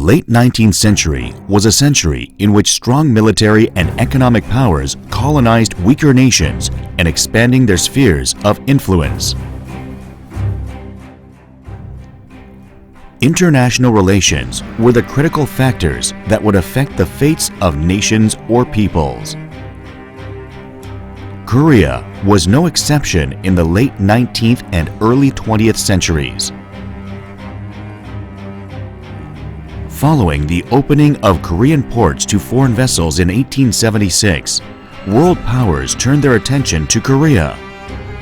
late 19th century was a century in which strong military and economic powers colonized weaker nations and expanding their spheres of influence. International relations were the critical factors that would affect the fates of nations or peoples. Korea was no exception in the late 19th and early 20th centuries. Following the opening of Korean ports to foreign vessels in 1876, world powers turned their attention to Korea.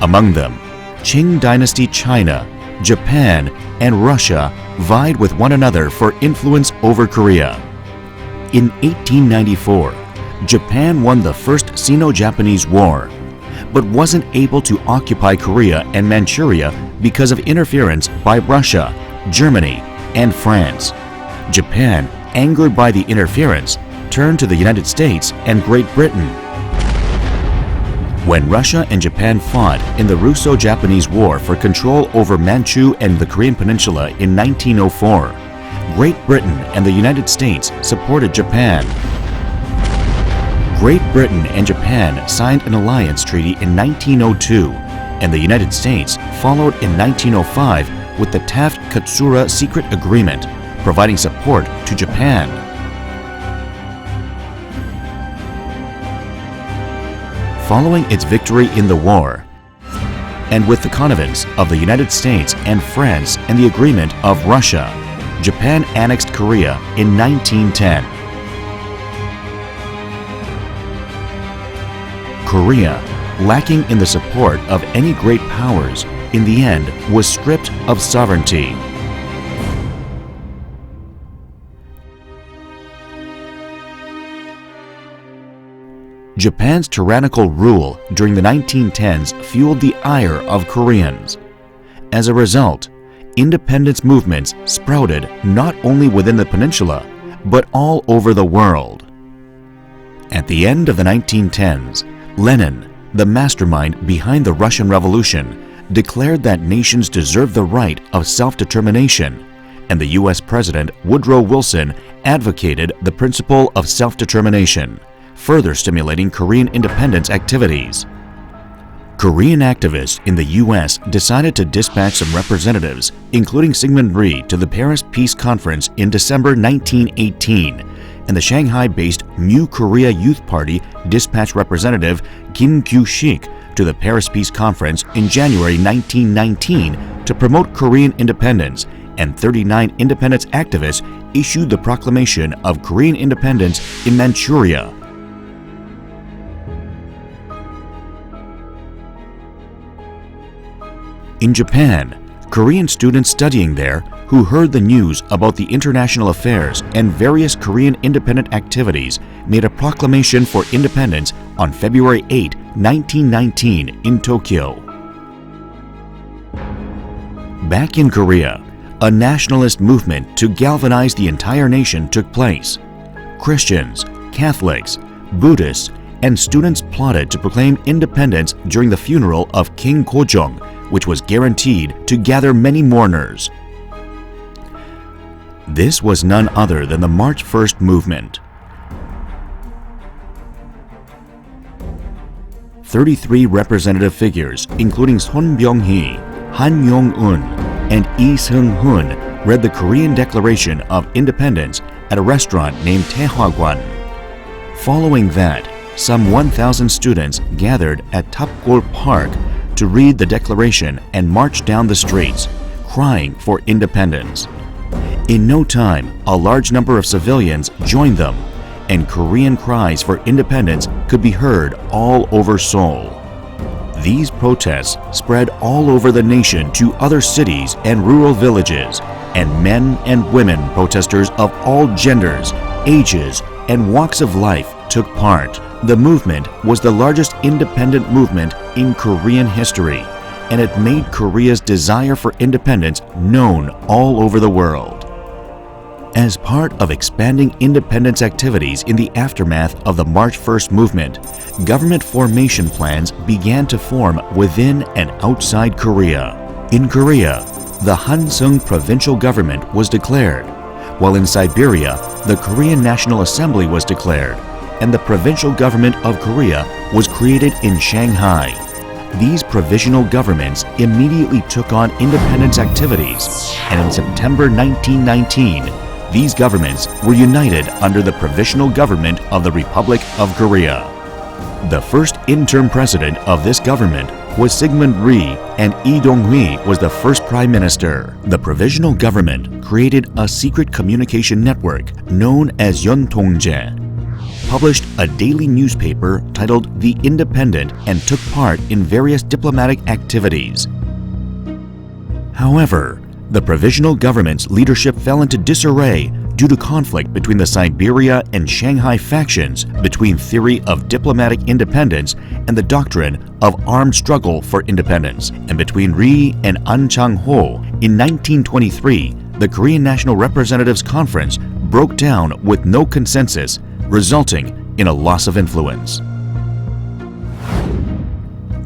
Among them, Qing Dynasty China, Japan, and Russia vied with one another for influence over Korea. In 1894, Japan won the First Sino-Japanese War, but wasn't able to occupy Korea and Manchuria because of interference by Russia, Germany, and France. Japan, angered by the interference, turned to the United States and Great Britain. When Russia and Japan fought in the Russo-Japanese War for control over Manchu and the Korean Peninsula in 1904, Great Britain and the United States supported Japan. Great Britain and Japan signed an alliance treaty in 1902, and the United States followed in 1905 with the Taft-Katsura Secret Agreement, providing support to Japan. Following its victory in the war, and with the connivance of the United States and France and the agreement of Russia, Japan annexed Korea in 1910. Korea, lacking in the support of any great powers, in the end was stripped of sovereignty. Japan's tyrannical rule during the 1910s fueled the ire of Koreans. As a result, independence movements sprouted not only within the peninsula, but all over the world. At the end of the 1910s, Lenin, the mastermind behind the Russian Revolution, declared that nations deserve the right of self-determination, and the U.S. President Woodrow Wilson advocated the principle of self-determination, further stimulating Korean independence activities. Korean activists in the U.S. decided to dispatch some representatives, including Syngman Rhee, to the Paris Peace Conference in December 1918, and the Shanghai-based New Korea Youth Party dispatched Representative Kim Kyu-shik to the Paris Peace Conference in January 1919 to promote Korean independence, and 39 independence activists issued the proclamation of Korean independence in Manchuria. In Japan, Korean students studying there who heard the news about the international affairs and various Korean independent activities made a proclamation for independence on February 8, 1919 in Tokyo. Back in Korea, a nationalist movement to galvanize the entire nation took place. Christians, Catholics, Buddhists, and students plotted to proclaim independence during the funeral of King Gojong, which was guaranteed to gather many mourners. This was none other than the March 1st movement. 33 representative figures, including Son Byung-hee, Han Yong-un, and Lee Seung-hoon, read the Korean Declaration of Independence at a restaurant named Taehwagwan. Following that, some 1,000 students gathered at Tapgol Park to read the declaration and march down the streets, crying for independence. In no time, a large number of civilians joined them, and Korean cries for independence could be heard all over Seoul. These protests spread all over the nation to other cities and rural villages, and men and women protesters of all genders, ages, and walks of life took part. The movement was the largest independent movement in Korean history, and it made Korea's desire for independence known all over the world. As part of expanding independence activities in the aftermath of the March 1st movement, government formation plans began to form within and outside Korea. In Korea, the Hanseong provincial government was declared. while in Siberia, the Korean National Assembly was declared, and the Provincial Government of Korea was created in Shanghai. These provisional governments immediately took on independence activities, and in September 1919, these governments were united under the Provisional Government of the Republic of Korea. The first interim president of this government was Sigmund Rhee, and Lee Dong-hui was the first prime minister. The provisional government created a secret communication network known as Yeontongje, published a daily newspaper titled The Independent, and took part in various diplomatic activities. However, the provisional government's leadership fell into disarray due to conflict between the Siberia and Shanghai factions, between theory of diplomatic independence and the doctrine of armed struggle for independence, and between Rhee and An Chang-ho. In 1923, the Korean National Representatives Conference broke down with no consensus, resulting in a loss of influence.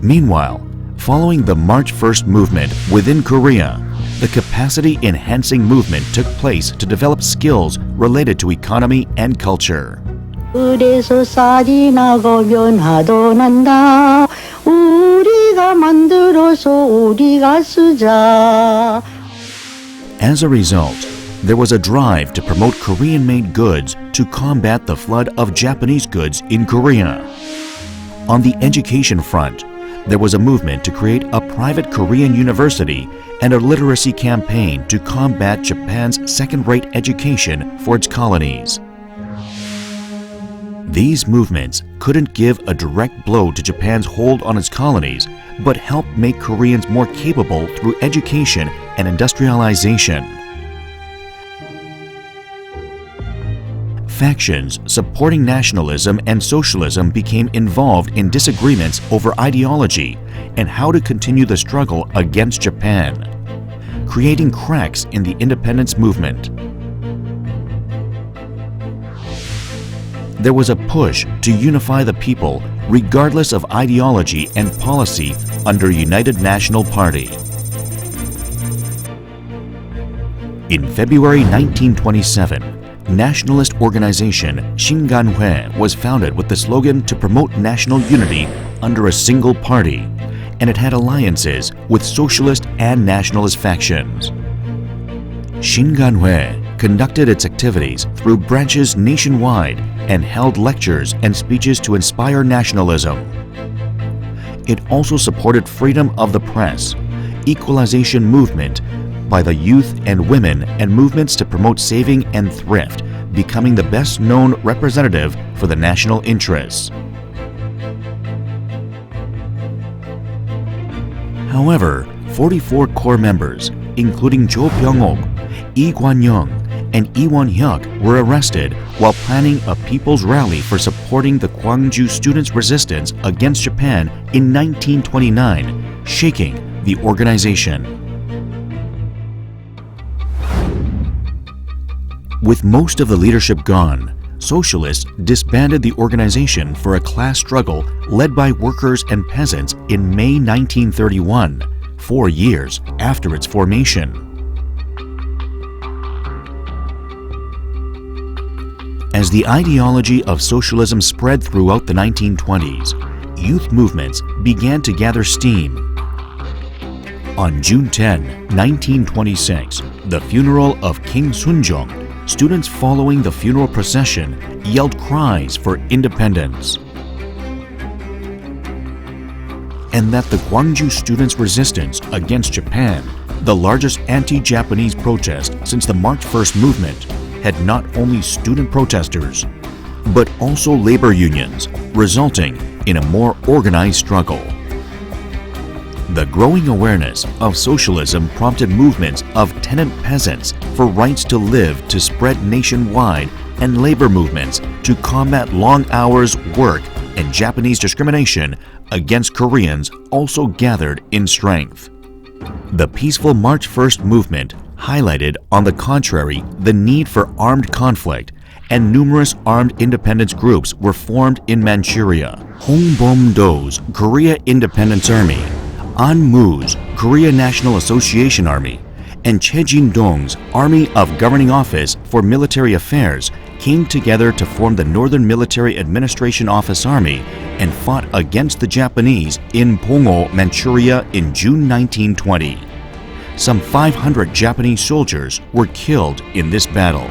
Meanwhile, following the March 1st movement within Korea, the capacity-enhancing movement took place to develop skills related to economy and culture. 그래서 쌀이 나고 면화도 난다. 우리가 만들어서 우리가 쓰자. As a result, there was a drive to promote Korean-made goods to combat the flood of Japanese goods in Korea. On the education front, there was a movement to create a private Korean university and a literacy campaign to combat Japan's second-rate education for its colonies. These movements couldn't give a direct blow to Japan's hold on its colonies, but helped make Koreans more capable through education and industrialization. Factions supporting nationalism and socialism became involved in disagreements over ideology and how to continue the struggle against Japan, creating cracks in the independence movement. There was a push to unify the people regardless of ideology and policy under United National Party. In February 1927, nationalist organization Shinganhwae was founded with the slogan to promote national unity under a single party, and it had alliances with socialist and nationalist factions. Shinganhwae conducted its activities through branches nationwide and held lectures and speeches to inspire nationalism. It also supported freedom of the press, equalization movement by the youth and women, and movements to promote saving and thrift, becoming the best-known representative for the national interests. However, 44 core members, including Jo Byung-ok, Lee Kwan-young, and Lee Won-hyuk, were arrested while planning a people's rally for supporting the Gwangju students' resistance against Japan in 1929, shaking the organization. With most of the leadership gone, socialists disbanded the organization for a class struggle led by workers and peasants in May 1931, 4 years after its formation. As the ideology of socialism spread throughout the 1920s, youth movements began to gather steam. On June 10, 1926, the funeral of King Sunjong, students following the funeral procession yelled cries for independence. And that the Gwangju students' resistance against Japan, the largest anti-Japanese protest since the March 1st movement, had not only student protesters, but also labor unions, resulting in a more organized struggle. The growing awareness of socialism prompted movements of tenant peasants for rights to live to spread nationwide, and labor movements to combat long hours work and Japanese discrimination against Koreans also gathered in strength. The peaceful March 1st movement highlighted, on the contrary, the need for armed conflict, and numerous armed independence groups were formed in Manchuria. Hong Bom-do's Korea Independence Army, An Mu's Korea National Association Army, and Che Jin-dong's Army of Governing Office for Military Affairs came together to form the Northern Military Administration Office Army and fought against the Japanese in Pongo, Manchuria in June 1920. Some 500 Japanese soldiers were killed in this battle.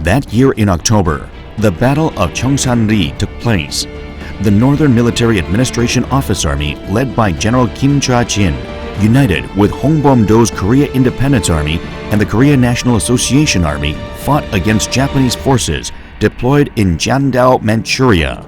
That year in October, the Battle of Cheongsan-ri took place. The Northern Military Administration Office Army, led by General Kim Cha-jin, united with Hong Bom-do's Korea Independence Army and the Korea National Association Army, fought against Japanese forces deployed in Jiandao, Manchuria.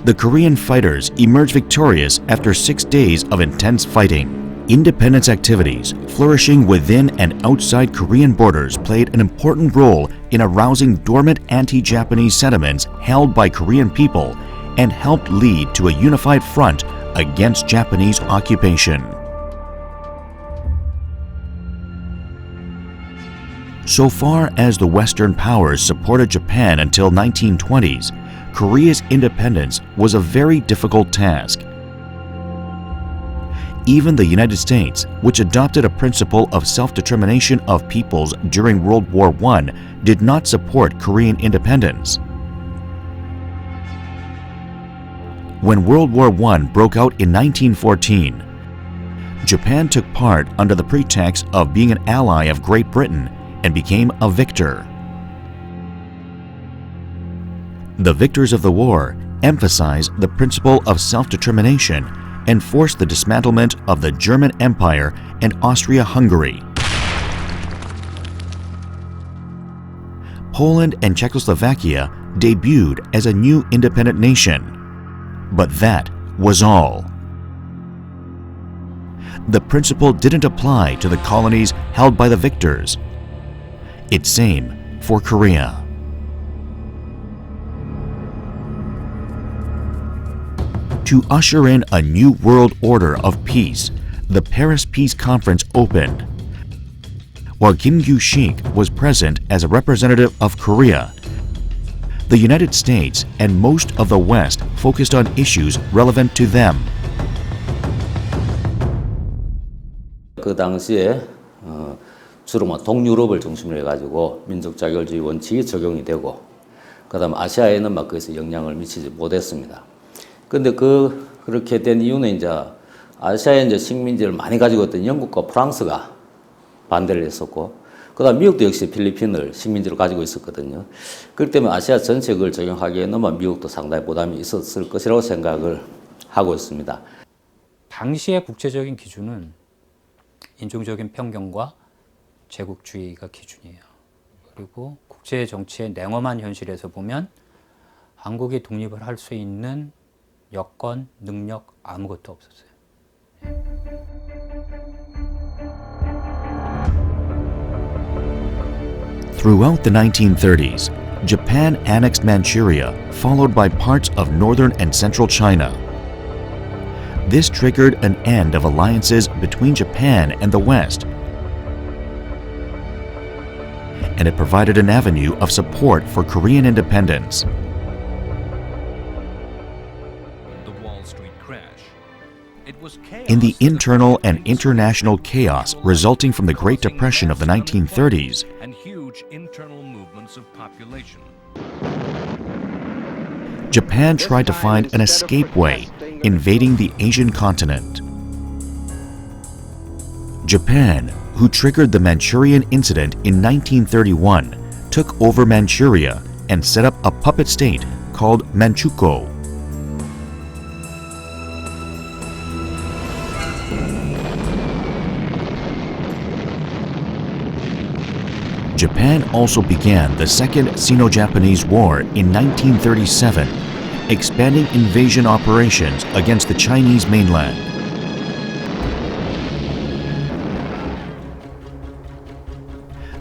The Korean fighters emerged victorious after 6 days of intense fighting. Independence activities flourishing within and outside Korean borders played an important role in arousing dormant anti-Japanese sentiments held by Korean people and helped lead to a unified front against Japanese occupation. So far as the Western powers supported Japan until 1920s, Korea's independence was a very difficult task. Even the United States, which adopted a principle of self-determination of peoples during World War I, did not support Korean independence. When World War I broke out in 1914, Japan took part under the pretext of being an ally of Great Britain and became a victor. The victors of the war emphasized the principle of self-determination and forced the dismantlement of the German Empire and Austria-Hungary. Poland and Czechoslovakia debuted as a new independent nation. But that was all. The principle didn't apply to the colonies held by the victors. It's same for Korea. To usher in a new world order of peace, the Paris Peace Conference opened. While Kim Gyu-shik was present as a representative of Korea, the United States and most of the West focused on issues relevant to them. 그 당시에 주로 동유럽을 중심으로 해가지고 민족 자결주의 원칙이 적용이 되고, 그다음 아시아에는 거기서 영향을 미치지 못했습니다. 근데 그렇게 된 이유는 이제 아시아에 이제 식민지를 많이 가지고 있던 영국과 프랑스가 반대를 했었고, 그다음 미국도 역시 필리핀을 식민지로 가지고 있었거든요. 그렇기 때문에 아시아 전체를 적용하기에는 미국도 상당히 부담이 있었을 것이라고 생각을 하고 있습니다. 당시의 국제적인 기준은 인종적인 편견과 제국주의가 기준이에요. 그리고 국제 정치의 냉엄한 현실에서 보면 한국이 독립을 할 수 있는 여건, 능력 아무것도 없었어요. Throughout the 1930s, Japan annexed Manchuria, followed by parts of northern and central China. This triggered an end of alliances between Japan and the West, and it provided an avenue of support for Korean independence. In the internal and international chaos resulting from the Great Depression of the 1930s, and huge internal movements of population, Japan tried to find an escape way, invading the Asian continent. Japan, who triggered the Manchurian Incident in 1931, took over Manchuria and set up a puppet state called Manchukuo. Japan also began the Second Sino-Japanese War in 1937, expanding invasion operations against the Chinese mainland.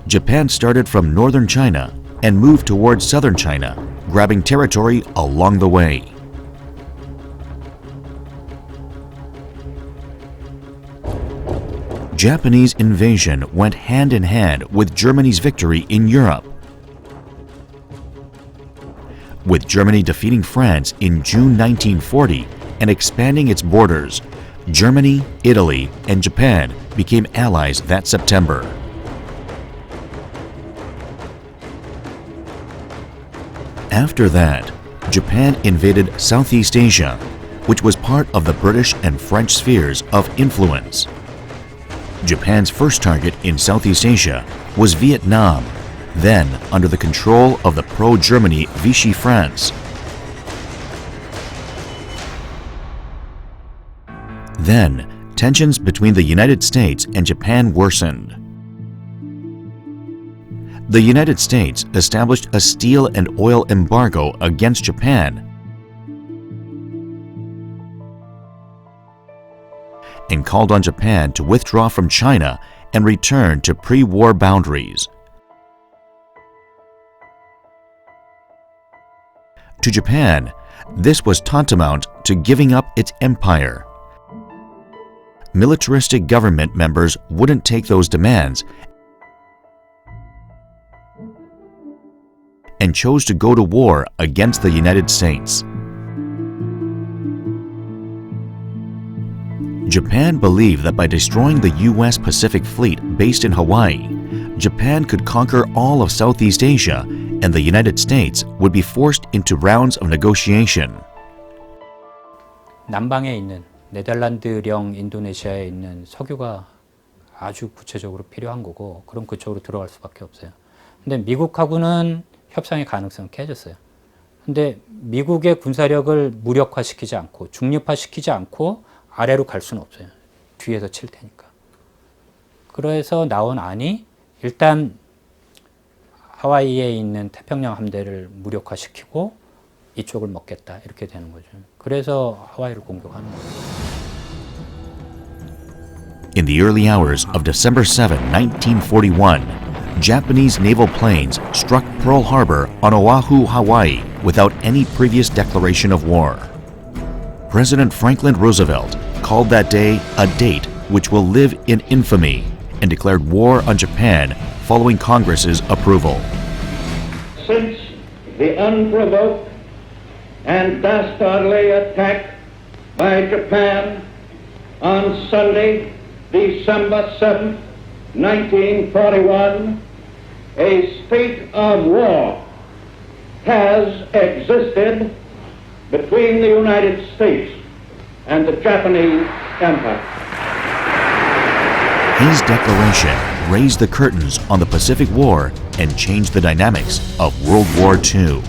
Japan started from northern China and moved towards southern China, grabbing territory along the way. Japanese invasion went hand in hand with Germany's victory in Europe. With Germany defeating France in June 1940 and expanding its borders, Germany, Italy, and Japan became allies that September. After that, Japan invaded Southeast Asia, which was part of the British and French spheres of influence. Japan's first target in Southeast Asia was Vietnam, then under the control of the pro-Germany Vichy France. Then, tensions between the United States and Japan worsened. The United States established a steel and oil embargo against Japan and called on Japan to withdraw from China and return to pre-war boundaries. To Japan, this was tantamount to giving up its empire. Militaristic government members wouldn't take those demands and chose to go to war against the United States. Japan believed that by destroying the U.S. Pacific Fleet based in Hawaii, Japan could conquer all of Southeast Asia and the United States would be forced into rounds of negotiation. 남방에 있는 네덜란드령 인도네시아에 있는 석유가 아주 구체적으로 필요한 거고 그럼 그쪽으로 들어갈 수밖에 없어요. 근데 미국하고는 협상의 가능성은 깨졌어요. 근데 미국의 군사력을 무력화시키지 않고 중립화시키지 않고 아래로 갈 수는 없어요. 뒤에서 칠 테니까. 그래서 나온 안이 일단 하와이에 있는 태평양 함대를 무력화시키고 이쪽을 먹겠다 이렇게 되는 거죠. 그래서 하와이를 공격하는 거예요. In the early hours of December 7, 1941, Japanese naval planes struck Pearl Harbor on Oahu, Hawaii, without any previous declaration of war. President Franklin Roosevelt called that day a date which will live in infamy and declared war on Japan following Congress's approval. Since the unprovoked and dastardly attack by Japan on Sunday, December 7, 1941, a state of war has existed between the United States and the Japanese Empire. His declaration raised the curtains on the Pacific War and changed the dynamics of World War II.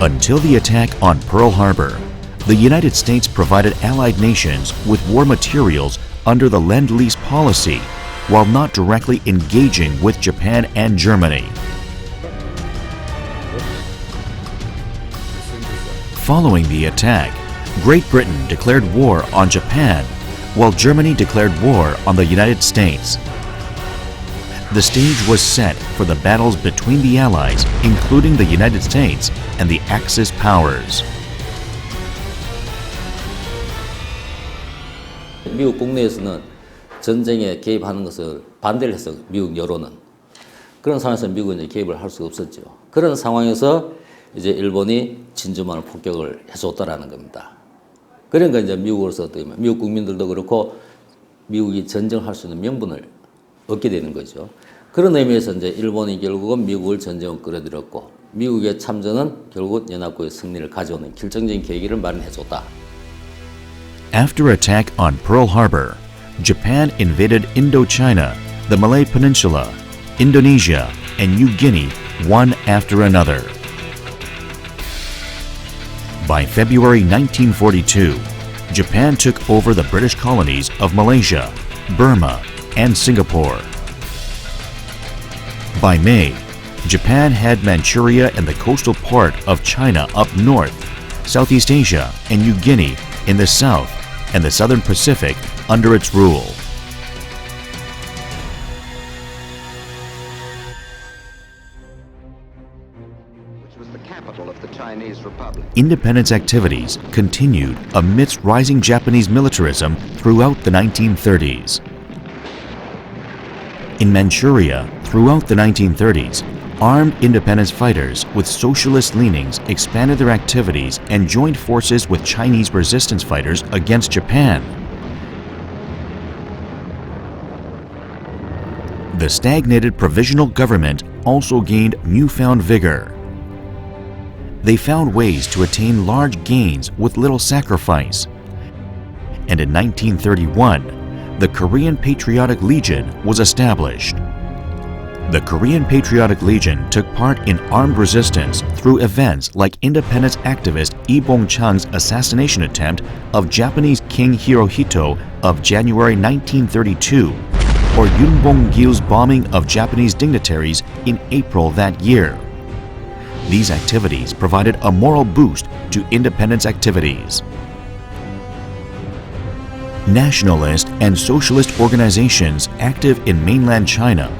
Until the attack on Pearl Harbor, the United States provided Allied nations with war materials under the Lend-Lease policy while not directly engaging with Japan and Germany. Following the attack, Great Britain declared war on Japan, while Germany declared war on the United States. The stage was set for the battles between the Allies, including the United States and the Axis powers. 미국 국내에서는 전쟁에 개입하는 것을 반대를 했어요. 미국 여론은. 그런 상황에서 미국은 이제 개입을 할 수가 없었죠. 그런 상황에서 이제 일본이 진주만을 폭격을 해줬다라는 겁니다. 그러니까 이제 미국으로서 어떻게 보면 미국 국민들도 그렇고 미국이 전쟁할 수 있는 명분을 얻게 되는 거죠. 그런 의미에서 이제 일본이 결국은 미국을 전쟁을 끌어들였고 미국의 참전은 결국 연합국의 승리를 가져오는 결정적인 계기를 마련해줬다. After attack on Pearl Harbor, Japan invaded Indochina, the Malay Peninsula, Indonesia, and New Guinea one after another. By February 1942, Japan took over the British colonies of Malaysia, Burma, and Singapore. By May, Japan had Manchuria and the coastal part of China up north, Southeast Asia and New Guinea in the south, and the Southern Pacific under its rule. Which was the capital of the Chinese Republic. Independence activities continued amidst rising Japanese militarism throughout the 1930s. In Manchuria, throughout the 1930s, armed independence fighters with socialist leanings expanded their activities and joined forces with Chinese resistance fighters against Japan. the stagnated provisional government also gained newfound vigor. They found ways to attain large gains with little sacrifice. And in 1931, the Korean Patriotic Legion was established. The Korean Patriotic Legion took part in armed resistance through events like independence activist Lee Bong-chang's assassination attempt of Japanese King Hirohito of January 1932, or Yoon Bong-gil's bombing of Japanese dignitaries in April that year. These activities provided a moral boost to independence activities. Nationalist and socialist organizations active in mainland China,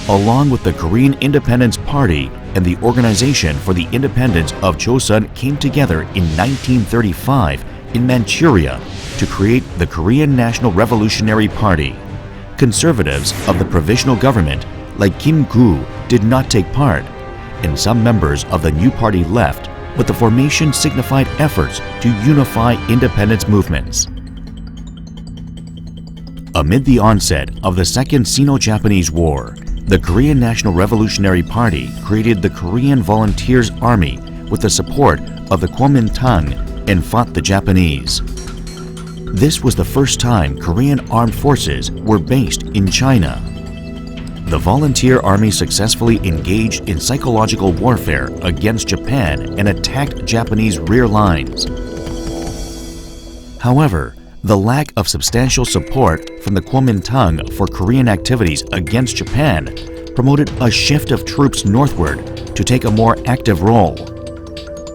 along with the Korean Independence Party and the Organization for the Independence of Joseon, came together in 1935 in Manchuria to create the Korean National Revolutionary Party. Conservatives of the provisional government, like Kim Gu, did not take part, and some members of the new party left, but the formation signified efforts to unify independence movements. Amid the onset of the Second Sino-Japanese War, the Korean National Revolutionary Party created the Korean Volunteers Army with the support of the Kuomintang and fought the Japanese. This was the first time Korean armed forces were based in China. The Volunteer Army successfully engaged in psychological warfare against Japan and attacked Japanese rear lines. However, the lack of substantial support from the Kuomintang for Korean activities against Japan promoted a shift of troops northward to take a more active role.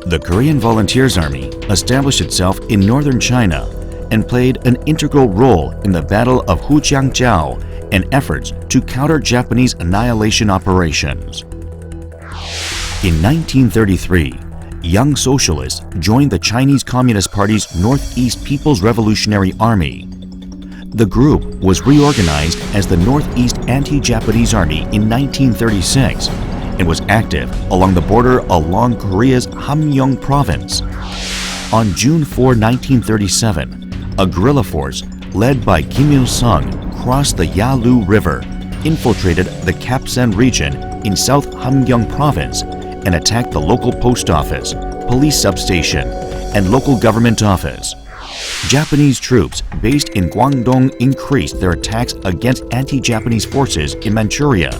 The Korean Volunteers Army established itself in northern China and played an integral role in the Battle of Hujiangjiao and efforts to counter Japanese annihilation operations. In 1933, young socialists joined the Chinese Communist Party's Northeast People's Revolutionary Army. The group was reorganized as the Northeast Anti-Japanese Army in 1936 and was active along the border along Korea's Hamgyong province. On June 4, 1937, a guerrilla force led by Kim Il-sung crossed the Yalu River, infiltrated the Kapsan region in South Hamgyong province, and attacked the local post office, police substation, and local government office. Japanese troops based in Guangdong increased their attacks against anti-Japanese forces in Manchuria.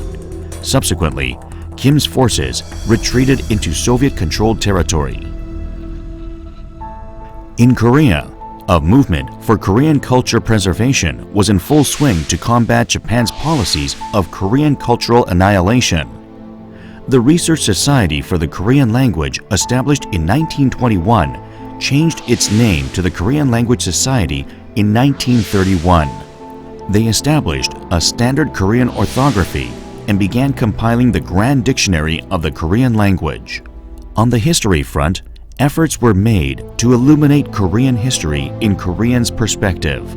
Subsequently, Kim's forces retreated into Soviet-controlled territory. In Korea, a movement for Korean culture preservation was in full swing to combat Japan's policies of Korean cultural annihilation. The Research Society for the Korean Language, established in 1921, changed its name to the Korean Language Society in 1931. They established a standard Korean orthography and began compiling the Grand Dictionary of the Korean language. On the history front, efforts were made to illuminate Korean history in Koreans' perspective.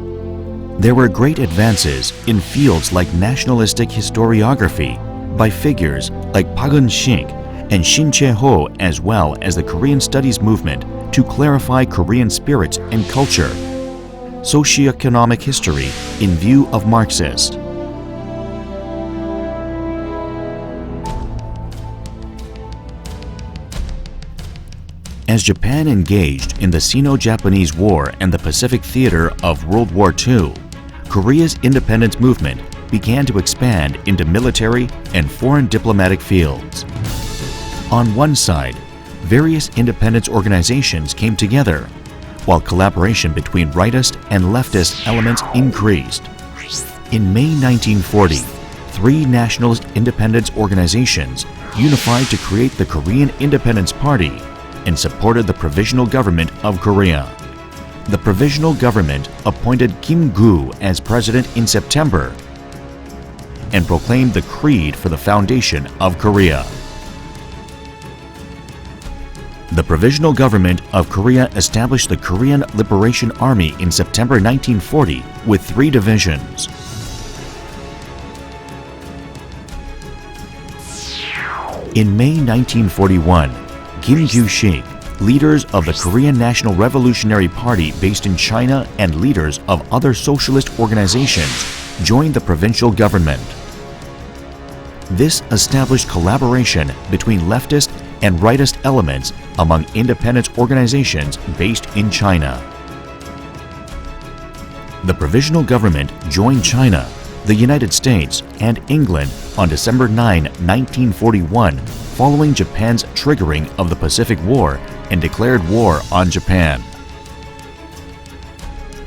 There were great advances in fields like nationalistic historiography by figures like Park Eun-sik and Shin Chae-ho, as well as the Korean Studies movement to clarify Korean spirits and culture. Socioeconomic history in view of Marxist. As Japan engaged in the Sino-Japanese War and the Pacific theater of World War II, Korea's independence movement began to expand into military and foreign diplomatic fields. On one side, various independence organizations came together, while collaboration between rightist and leftist elements increased. In May 1940, three nationalist independence organizations unified to create the Korean Independence Party and supported the Provisional Government of Korea. The Provisional Government appointed Kim Gu as president in September and proclaimed the creed for the foundation of Korea. The Provisional Government of Korea established the Korean Liberation Army in September 1940 with 3 divisions. In May 1941, Kim Kyu-shik, leaders of the Korean National Revolutionary Party based in China and leaders of other socialist organizations joined the provincial government. This established collaboration between leftist and rightist elements among independence organizations based in China. The provisional government joined China, the United States, and England on December 9, 1941, following Japan's triggering of the Pacific War and declared war on Japan.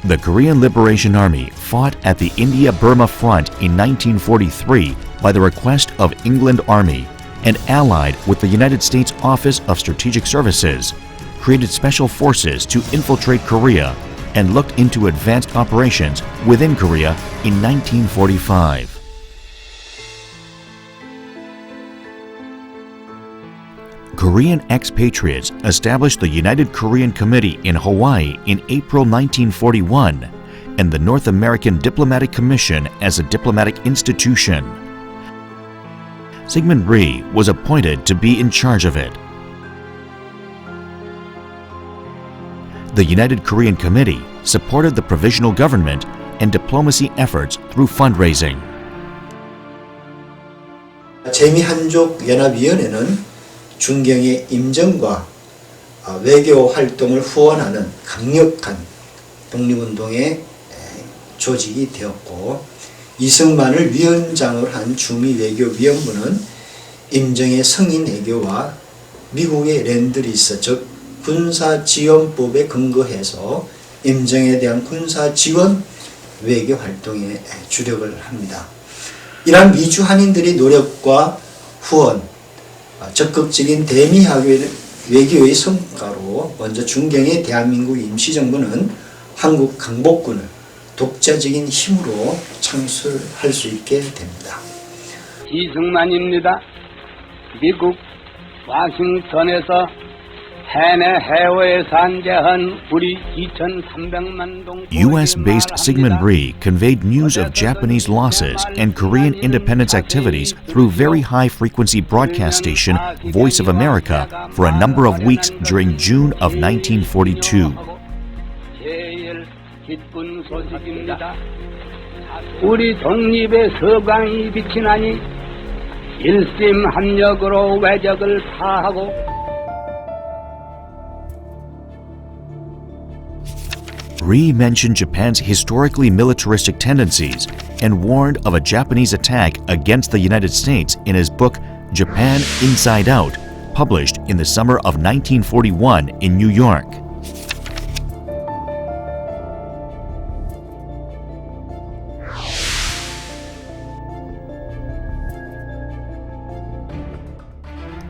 The Korean Liberation Army fought at the India-Burma Front in 1943 by the request of England Army and allied with the United States Office of Strategic Services, created special forces to infiltrate Korea, and looked into advanced operations within Korea in 1945. Korean expatriates established the United Korean Committee in Hawaii in April 1941 and the North American Diplomatic Commission as a diplomatic institution. Syngman Rhee was appointed to be in charge of it. The United Korean Committee supported the provisional government and diplomacy efforts through fundraising. 재미한족연합위원회는 중경의 임정과 외교 활동을 후원하는 강력한 독립운동의 조직이 되었고, 이승만을 위원장을 한 주미외교위원부는 임정의 성인 외교와 미국의 랜드리스 즉 군사지원법에 근거해서 임정에 대한 군사지원 외교 활동에 주력을 합니다. 이러한 미주 한인들의 노력과 후원, 적극적인 대미 외교의 성과로 먼저 중경의 대한민국 임시정부는 한국 강복군을 독자적인 힘으로 창설할 수 있게 됩니다. 이승만입니다. 미국 워싱턴에서 US-based Syngman Rhee conveyed news of Japanese losses and Korean independence activities through very high-frequency broadcast station Voice of America for a number of weeks during June of 1942. 우리 독립의 서광이 비치나니 일심합력으로 외적을 파하고 Rhee mentioned Japan's historically militaristic tendencies and warned of a Japanese attack against the United States in his book Japan Inside Out, published in the summer of 1941 in New York.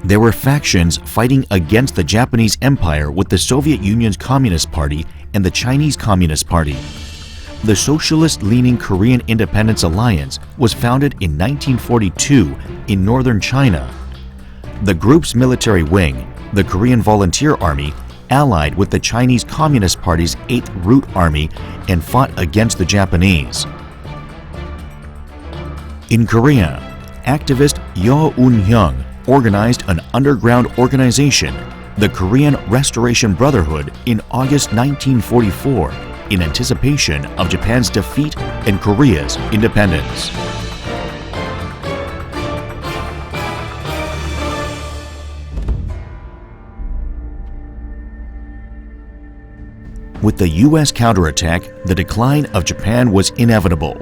There were factions fighting against the Japanese Empire with the Soviet Union's Communist Party and the Chinese Communist Party. The socialist-leaning Korean Independence Alliance was founded in 1942 in northern China. The group's military wing, the Korean Volunteer Army, allied with the Chinese Communist Party's 8th Route Army and fought against the Japanese. In Korea, activist Yo Un-hyung organized an underground organization, the Korean Restoration Brotherhood, in August 1944 in anticipation of Japan's defeat and Korea's independence. With the U.S. counterattack, the decline of Japan was inevitable.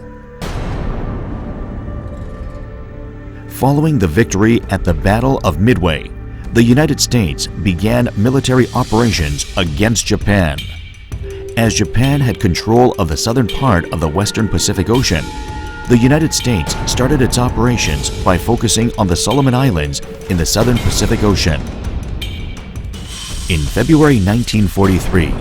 Following the victory at the Battle of Midway, the United States began military operations against Japan. As Japan had control of the southern part of the western Pacific Ocean, the United States started its operations by focusing on the Solomon Islands in the southern Pacific Ocean. In February 1943,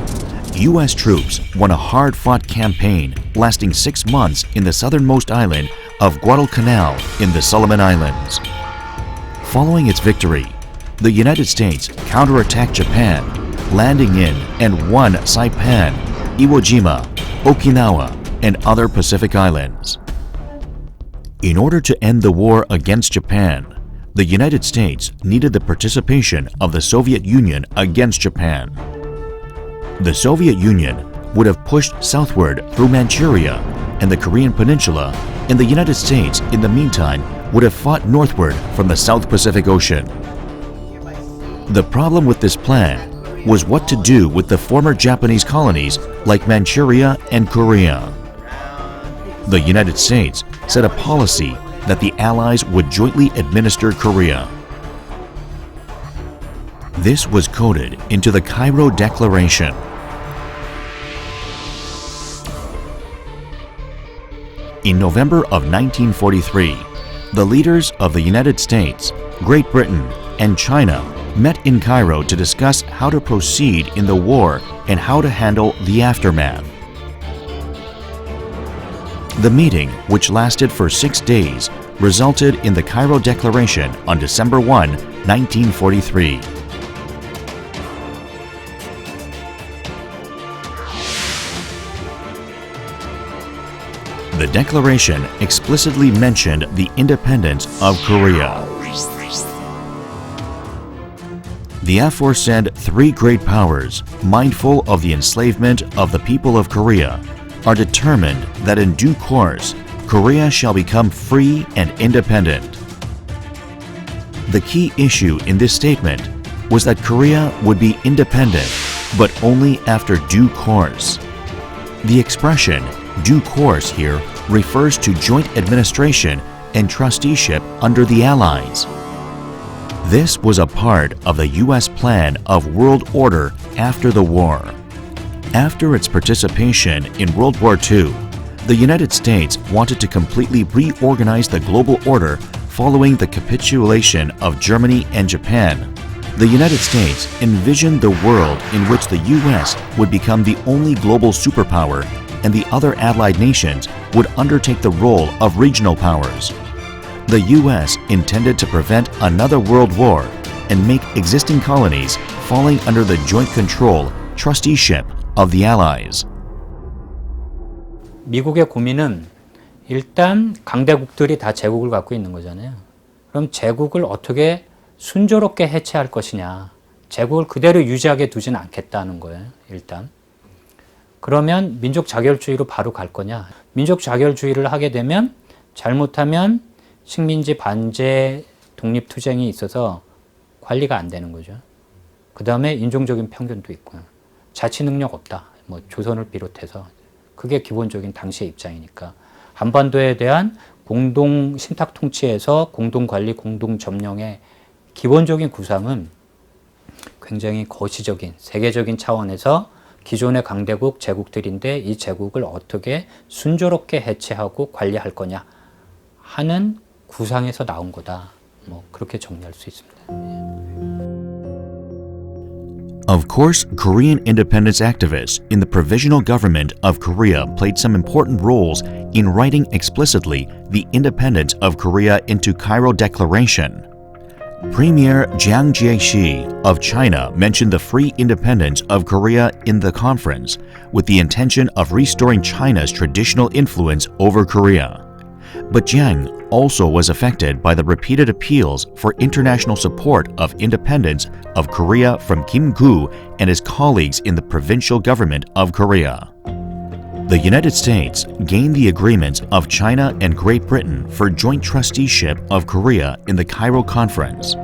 U.S. troops won a hard-fought campaign lasting 6 months in the southernmost island of Guadalcanal in the Solomon Islands. Following its victory, the United States counterattacked Japan, landing in and won Saipan, Iwo Jima, Okinawa, and other Pacific islands. In order to end the war against Japan, the United States needed the participation of the Soviet Union against Japan. The Soviet Union would have pushed southward through Manchuria and the Korean Peninsula, and the United States, in the meantime, would have fought northward from the South Pacific Ocean. The problem with this plan was what to do with the former Japanese colonies like Manchuria and Korea. The United States set a policy that the Allies would jointly administer Korea. This was coded into the Cairo Declaration. In November of 1943, the leaders of the United States, Great Britain, and China met in Cairo to discuss how to proceed in the war and how to handle the aftermath. The meeting, which lasted for 6 days, resulted in the Cairo Declaration on December 1, 1943. The declaration explicitly mentioned the independence of Korea. The aforesaid three great powers, mindful of the enslavement of the people of Korea, are determined that in due course, Korea shall become free and independent. The key issue in this statement was that Korea would be independent, but only after due course. The expression due course here refers to joint administration and trusteeship under the Allies. This was a part of the U.S. plan of world order after the war. After its participation in World War II, the United States wanted to completely reorganize the global order following the capitulation of Germany and Japan. The United States envisioned the world in which the U.S. would become the only global superpower and the other allied nations would undertake the role of regional powers. The U.S. intended to prevent another world war and make existing colonies falling under the joint control, trusteeship of the Allies. 미국의 고민은 일단 강대국들이 다 제국을 갖고 있는 거잖아요. 그럼 제국을 어떻게 순조롭게 해체할 것이냐. 제국을 그대로 유지하게 두지는 않겠다는 거예요. 일단. 그러면 민족 자결주의로 바로 갈 거냐. 민족 자결주의를 하게 되면 잘못하면 식민지 반제 독립투쟁이 있어서 관리가 안 되는 거죠. 그 다음에 인종적인 편견도 있고요. 자치 능력 없다. 뭐 조선을 비롯해서 그게 기본적인 당시의 입장이니까 한반도에 대한 공동 신탁 통치에서 공동 관리, 공동 점령의 기본적인 구상은 굉장히 거시적인 세계적인 차원에서 기존의 강대국 제국들인데 이 제국을 어떻게 순조롭게 해체하고 관리할 거냐 하는 구상에서 나온 거다. 뭐 그렇게 정리할 수 있습니다. Of course, Korean independence activists in the Provisional Government of Korea played some important roles in writing explicitly the independence of Korea into Cairo Declaration. Premier Jiang Jieshi of China mentioned the free independence of Korea in the conference with the intention of restoring China's traditional influence over Korea. But Jiang also was affected by the repeated appeals for international support of independence of Korea from Kim Gu and his colleagues in the provincial government of Korea. The United States gained the agreements of China and Great Britain for joint trusteeship of Korea in the Cairo Conference.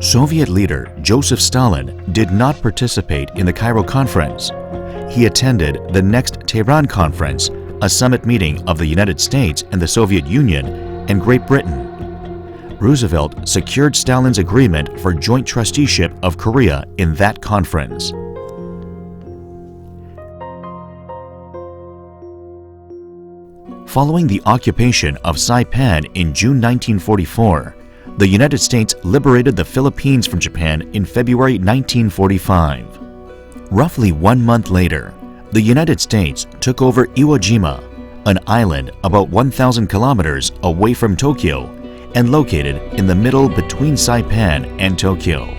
Soviet leader Joseph Stalin did not participate in the Cairo Conference. He attended the next Tehran Conference, a summit meeting of the United States and the Soviet Union and Great Britain. Roosevelt secured Stalin's agreement for joint trusteeship of Korea in that conference. Following the occupation of Saipan in June 1944, the United States liberated the Philippines from Japan in February 1945. Roughly 1 month later, the United States took over Iwo Jima, an island about 1,000 kilometers away from Tokyo and located in the middle between Saipan and Tokyo.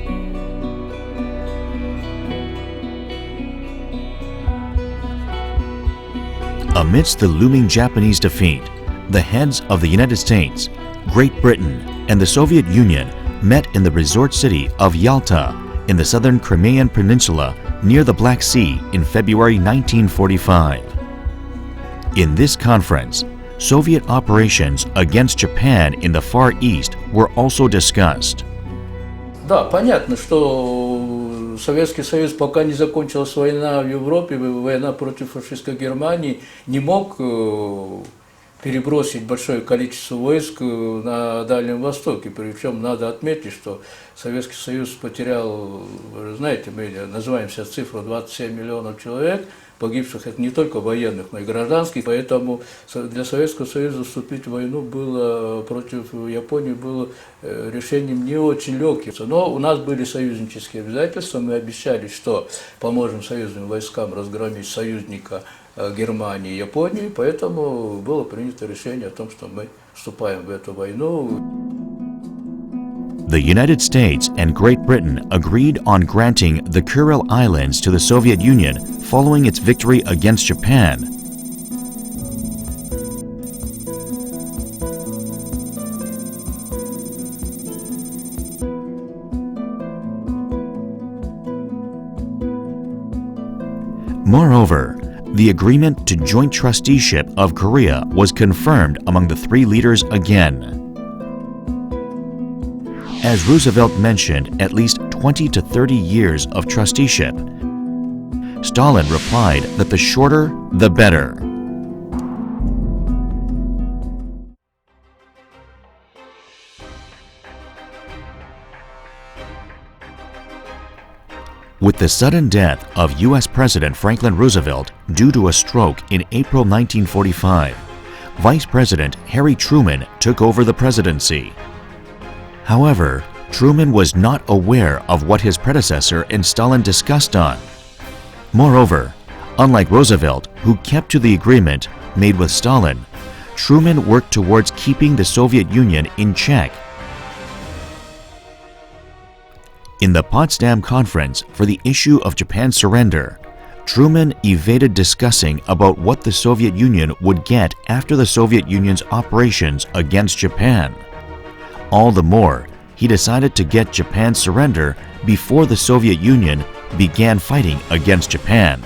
Amidst the looming Japanese defeat, the heads of the United States, Great Britain, and the Soviet Union met in the resort city of Yalta in the southern Crimean Peninsula near the Black Sea in February 1945. In this conference, Soviet operations against Japan in the Far East were also discussed. Да, понятно, что Советский Союз, пока не закончилась война в Европе, война против фашистской Германии, не мог перебросить большое количество войск на Дальнем Востоке. Причем надо отметить, что Советский Союз потерял, вы знаете, мы называем сейчас цифру 27 миллионов человек, погибших это не только военных, но и гражданских. Поэтому для Советского Союза вступить в войну было против Японии было решением не очень легким. Но у нас были союзнические обязательства, мы обещали, что поможем союзным войскам разгромить союзника Германии и Японии, поэтому было принято решение о том, что мы вступаем в эту войну. The United States and Great Britain agreed on granting the Kuril Islands to the Soviet Union following its victory against Japan. Moreover, the agreement to joint trusteeship of Korea was confirmed among the three leaders again. As Roosevelt mentioned at least 20 to 30 years of trusteeship, Stalin replied that the shorter, the better. With the sudden death of U.S. President Franklin Roosevelt due to a stroke in April 1945, Vice President Harry Truman took over the presidency. However, Truman was not aware of what his predecessor and Stalin discussed on. Moreover, unlike Roosevelt, who kept to the agreement made with Stalin, Truman worked towards keeping the Soviet Union in check. In the Potsdam Conference for the issue of Japan's surrender, Truman evaded discussing about what the Soviet Union would get after the Soviet Union's operations against Japan. All the more, he decided to get Japan's surrender before the Soviet Union began fighting against Japan.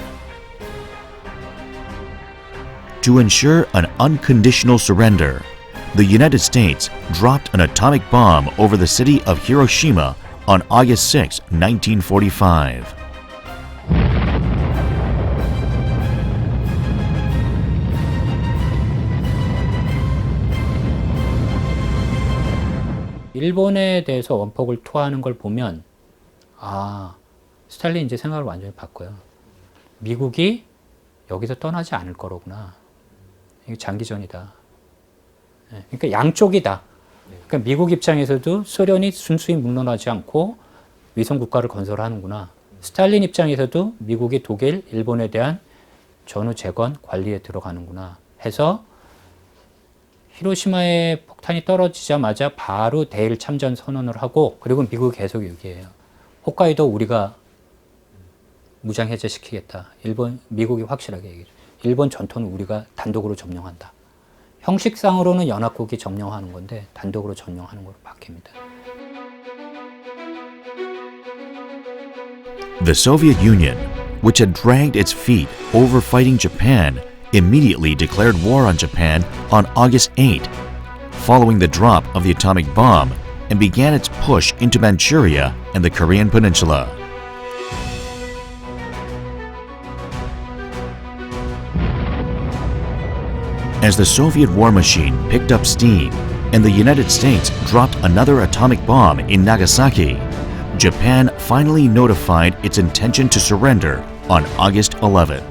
To ensure an unconditional surrender, the United States dropped an atomic bomb over the city of Hiroshima on August 6, 1945. 일본에 대해서 원폭을 투하하는 걸 보면 스탈린 이제 생각을 완전히 바꿔요. 미국이 여기서 떠나지 않을 거로구나. 이게 장기전이다. 그러니까 양쪽이다. 그러니까 미국 입장에서도 소련이 순수히 물러나지 않고 위성 국가를 건설하는구나. 스탈린 입장에서도 미국이 독일, 일본에 대한 전후 재건 관리에 들어가는구나 해서 히로시마에 폭탄이 떨어지자마자 바로 대일 참전 선언을 하고, 그리고 미국이 계속 얘기해요. 홋카이도 우리가 무장 해제시키겠다. 미국이 확실하게 얘기해요. 일본 전토는 우리가 단독으로 점령한다. 형식상으로는 연합국이 점령하는 건데 단독으로 점령하는 걸로 바뀝니다. The Soviet Union, which had dragged its feet over fighting Japan, immediately declared war on Japan on August 8, following the drop of the atomic bomb, and began its push into Manchuria and the Korean Peninsula. As the Soviet war machine picked up steam and the United States dropped another atomic bomb in Nagasaki, Japan finally notified its intention to surrender on August 11.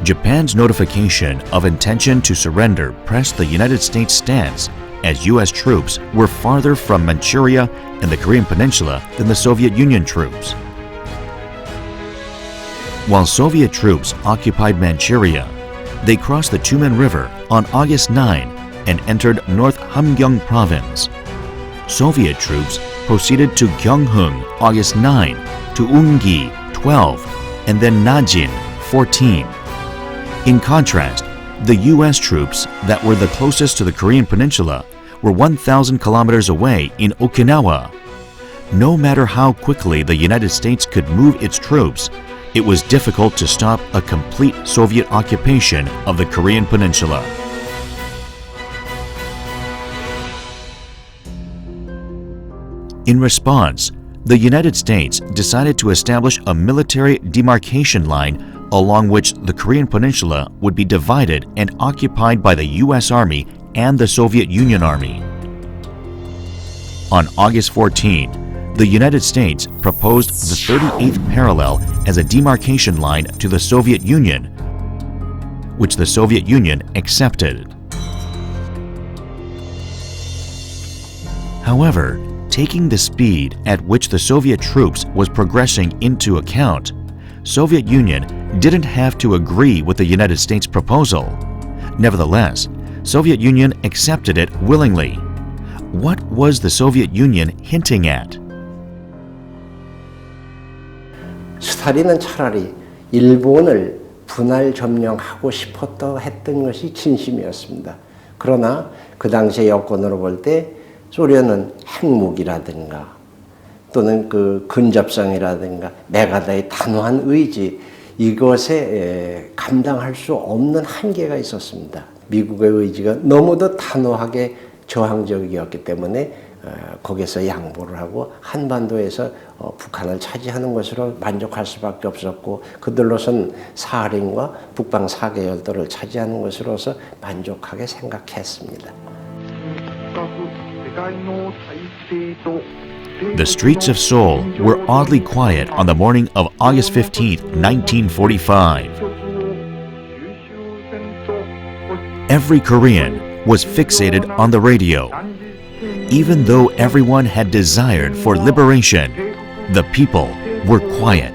Japan's notification of intention to surrender pressed the United States' stance, as U.S. troops were farther from Manchuria and the Korean Peninsula than the Soviet Union troops. While Soviet troops occupied Manchuria, they crossed the Tumen River on August 9 and entered North Hamgyong Province. Soviet troops proceeded to Gyeonghung August 9, to Ungi 12, and then Najin 14. In contrast, the U.S. troops that were the closest to the Korean Peninsula were 1,000 kilometers away in Okinawa. No matter how quickly the United States could move its troops, it was difficult to stop a complete Soviet occupation of the Korean Peninsula. In response, the United States decided to establish a military demarcation line along which the Korean Peninsula would be divided and occupied by the U.S. Army and the Soviet Union Army. On August 14, the United States proposed the 38th parallel as a demarcation line to the Soviet Union, which the Soviet Union accepted. However, taking the speed at which the Soviet troops was progressing into account, Soviet Union didn't have to agree with the United States proposal. Nevertheless, Soviet Union accepted it willingly. What was the Soviet Union hinting at? 스탈린은 차라리 일본을 분할 점령하고 싶었다 했던 것이 진심이었습니다. 그러나 그 당시의 여건으로 볼 때 소련은 핵무기라든가 또는 그 근접성이라든가 메가다의 단호한 의지 이것에 감당할 수 없는 한계가 있었습니다. 미국의 의지가 너무도 단호하게 저항적이었기 때문에 거기서 양보를 하고 한반도에서 북한을 차지하는 것으로 만족할 수밖에 없었고 그들로선 사할린과 북방 4개 열도를 차지하는 것으로서 만족하게 생각했습니다. The streets of Seoul were oddly quiet on the morning of August 15, 1945. Every Korean was fixated on the radio. Even though everyone had desired for liberation, the people were quiet.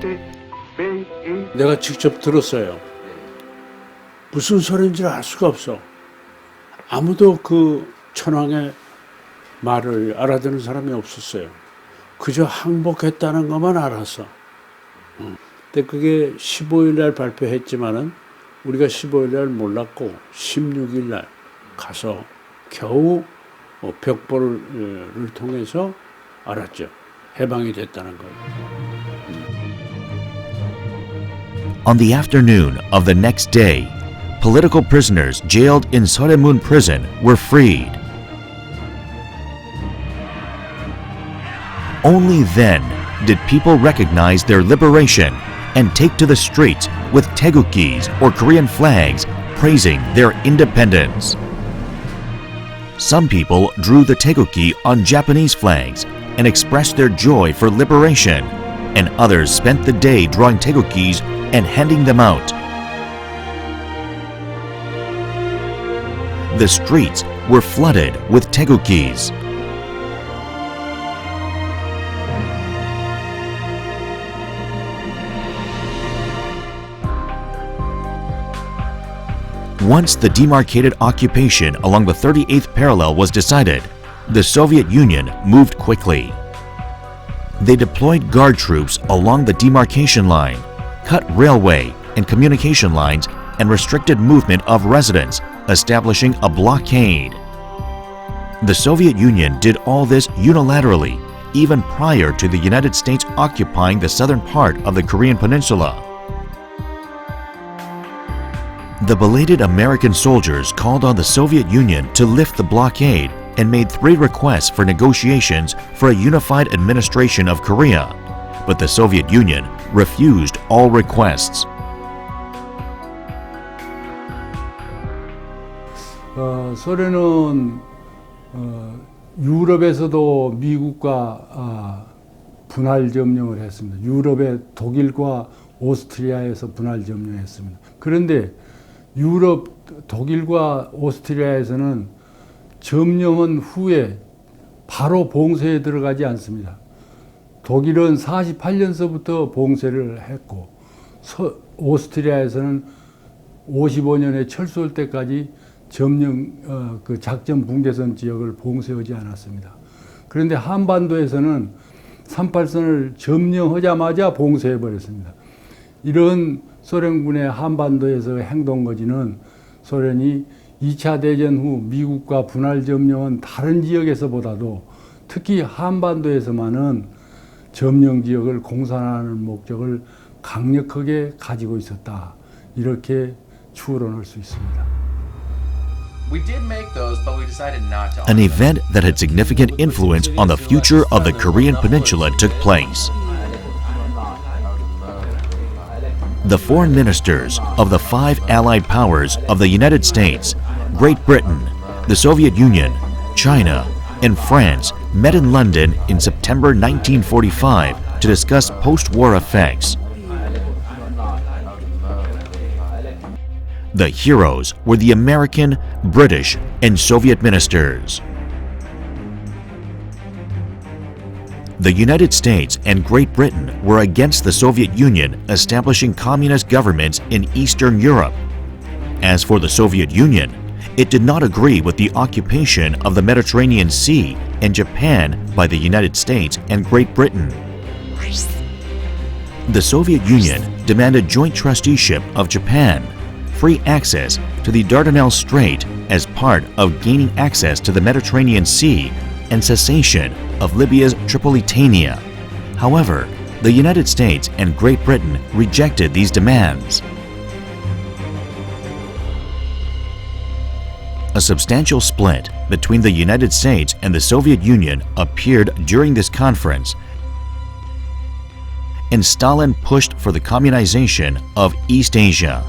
내가 직접 들었어요. 무슨 소리인지 알 수가 없어. 아무도 그 천황의 말을 알아듣는 사람이 없었어요. 그저 항복했다는 것만 알았어. 근데 그게 15일 날 발표했지만은 우리가 15일 날 몰랐고 16일 날 가서 겨우 벽보를 통해서 알았죠. 해방이 됐다는 걸. On the afternoon of the next day, political prisoners jailed in Soremun prison were freed. Only then did people recognize their liberation and take to the streets with taegukis or Korean flags praising their independence. Some people drew the taeguki on Japanese flags and expressed their joy for liberation, and others spent the day drawing taegukis and handing them out. The streets were flooded with taegukis. Once the demarcated occupation along the 38th parallel was decided, the Soviet Union moved quickly. They deployed guard troops along the demarcation line, cut railway and communication lines, and restricted movement of residents, establishing a blockade. The Soviet Union did all this unilaterally, even prior to the United States occupying the southern part of the Korean Peninsula. The belated American soldiers called on the Soviet Union to lift the blockade and made 3 requests for negotiations for a unified administration of Korea, but the Soviet Union refused all requests. 소련은 유럽에서도 미국과 분할 점령을 했습니다. 유럽의 독일과 오스트리아에서 분할 점령했습니다. 그런데 유럽, 독일과 오스트리아에서는 점령은 후에 바로 봉쇄에 들어가지 않습니다. 독일은 48년서부터 봉쇄를 했고 오스트리아에서는 55년에 철수할 때까지 점령 그 작전 붕괴선 지역을 봉쇄하지 않았습니다. 그런데 한반도에서는 38선을 점령하자마자 봉쇄해 버렸습니다. 이런 소련군의 한반도에서의 행동거지는 소련이 2차 대전 후 미국과 분할 점령한 다른 지역에서보다도 특히 한반도에서만은 점령 지역을 공산하는 목적을 강력하게 가지고 있었다. 이렇게 추론할 수 있습니다. An event that had significant influence on the future of the Korean Peninsula took place. The foreign ministers of the five allied powers of the United States, Great Britain, the Soviet Union, China, and France met in London in September 1945 to discuss post-war effects. The heroes were the American, British, and Soviet ministers. The United States and Great Britain were against the Soviet Union establishing communist governments in Eastern Europe. As for the Soviet Union, it did not agree with the occupation of the Mediterranean Sea and Japan by the United States and Great Britain. The Soviet Union demanded joint trusteeship of Japan, free access to the Dardanelles Strait as part of gaining access to the Mediterranean Sea, and cessation of Libya's Tripolitania. However, the United States and Great Britain rejected these demands. A substantial split between the United States and the Soviet Union appeared during this conference, and Stalin pushed for the communization of East Asia.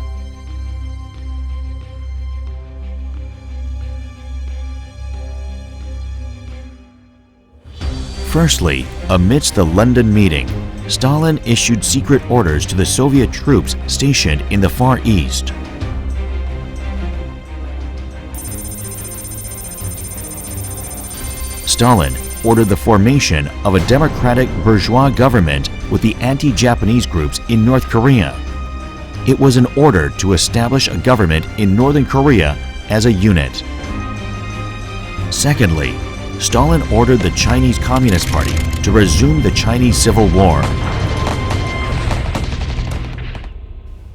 Firstly, amidst the London meeting, Stalin issued secret orders to the Soviet troops stationed in the Far East. Stalin ordered the formation of a democratic bourgeois government with the anti-Japanese groups in North Korea. It was an order to establish a government in Northern Korea as a unit. Secondly, Stalin ordered the Chinese Communist Party to resume the Chinese Civil War.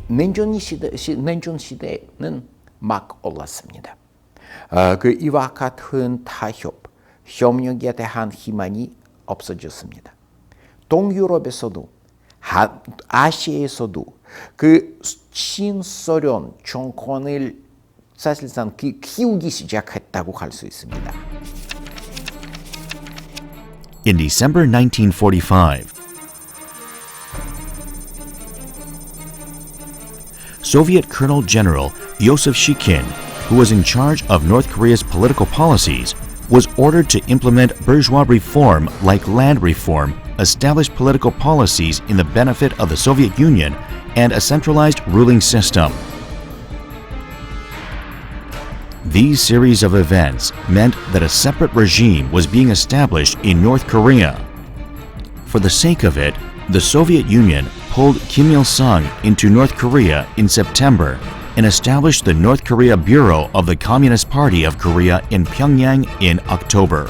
냉전 시대는 막 올랐습니다. 이와 같은 타협, 협력에 대한 희망이 없어졌습니다. 동유럽에서도 아시아에서도 친소련 정권을 사실상 키우기 시작했다고 할 수 있습니다. In December 1945, Soviet Colonel General Yosef Shikin, who was in charge of North Korea's political policies, was ordered to implement bourgeois reform like land reform, establish political policies in the benefit of the Soviet Union, and a centralized ruling system. These series of events meant that a separate regime was being established in North Korea. For the sake of it, the Soviet Union pulled Kim Il-sung into North Korea in September and established the North Korea Bureau of the Communist Party of Korea in Pyongyang in October.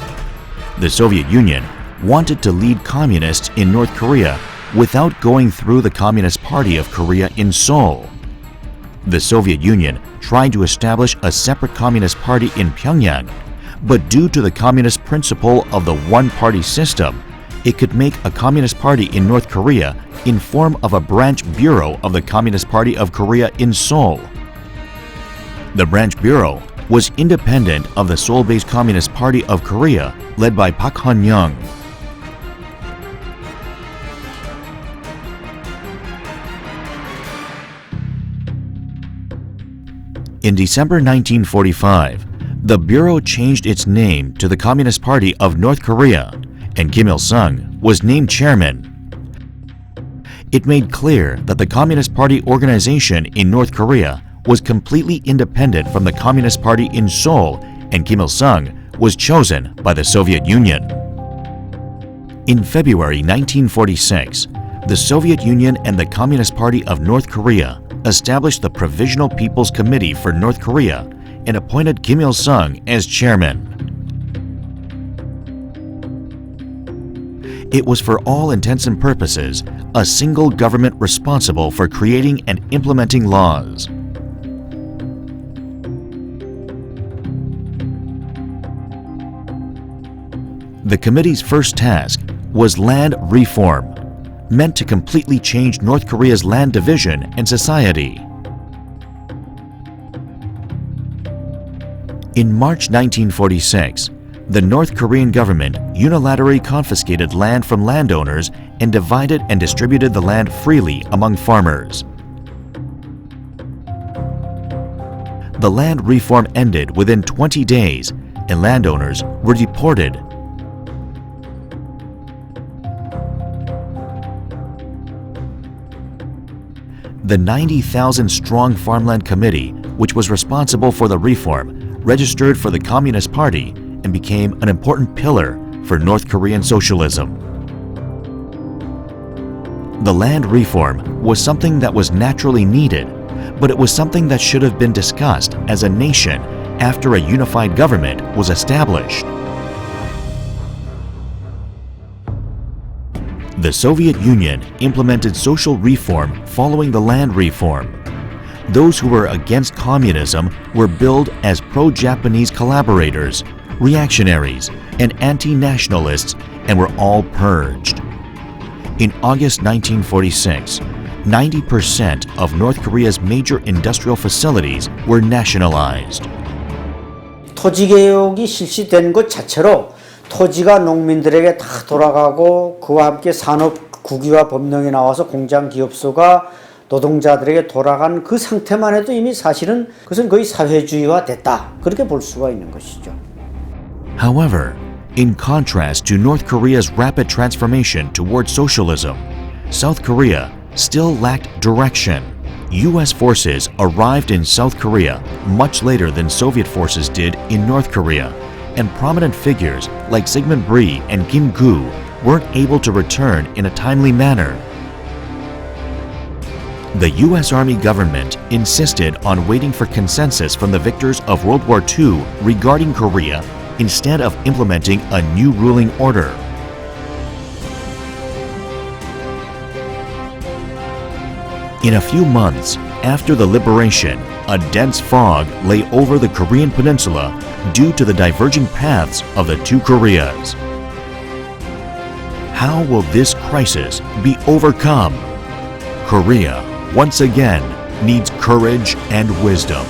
The Soviet Union wanted to lead communists in North Korea without going through the Communist Party of Korea in Seoul. The Soviet Union tried to establish a separate communist party in Pyongyang, but due to the communist principle of the one-party system, it could make a communist party in North Korea in form of a branch bureau of the Communist Party of Korea in Seoul. The branch bureau was independent of the Seoul-based Communist Party of Korea led by Park Hun-young. In December 1945, the Bureau changed its name to the Communist Party of North Korea, and Kim Il-sung was named chairman. It made clear that the Communist Party organization in North Korea was completely independent from the Communist Party in Seoul, and Kim Il-sung was chosen by the Soviet Union. In February 1946, the Soviet Union and the Communist Party of North Korea established the Provisional People's Committee for North Korea and appointed Kim Il-sung as chairman. It was for all intents and purposes a single government responsible for creating and implementing laws. The committee's first task was land reform. meant to completely change North Korea's land division and society. In March 1946, the North Korean government unilaterally confiscated land from landowners and divided and distributed the land freely among farmers. The land reform ended within 20 days, and landowners were deported. The 90,000-strong Farmland Committee, which was responsible for the reform, registered for the Communist Party and became an important pillar for North Korean socialism. The land reform was something that was naturally needed, but it was something that should have been discussed as a nation after a unified government was established. The Soviet Union implemented social reform following the land reform. Those who were against communism were billed as pro-Japanese collaborators, reactionaries, and anti-nationalists, and were all purged. In August 1946, 90% of North Korea's major industrial facilities were nationalized. 토지개혁이 실시된 것 자체로 토지가 농민들에게 다 돌아가고 그와 함께 산업 국유화 법령이 나와서 공장 기업소가 노동자들에게 돌아간 그 상태만 해도 이미 사실은 그것은 거의 사회주의화 됐다. 그렇게 볼 수가 있는 것이죠. However, in contrast to North Korea's rapid transformation toward socialism, South Korea still lacked direction. U.S. forces arrived in South Korea much later than Soviet forces did in North Korea, and prominent figures like Sigmund Brie and Kim Gu weren't able to return in a timely manner. The U.S. Army government insisted on waiting for consensus from the victors of World War II regarding Korea instead of implementing a new ruling order. In a few months after the liberation, a dense fog lay over the Korean peninsula due to the diverging paths of the two Koreas. How will this crisis be overcome? Korea, once again, needs courage and wisdom.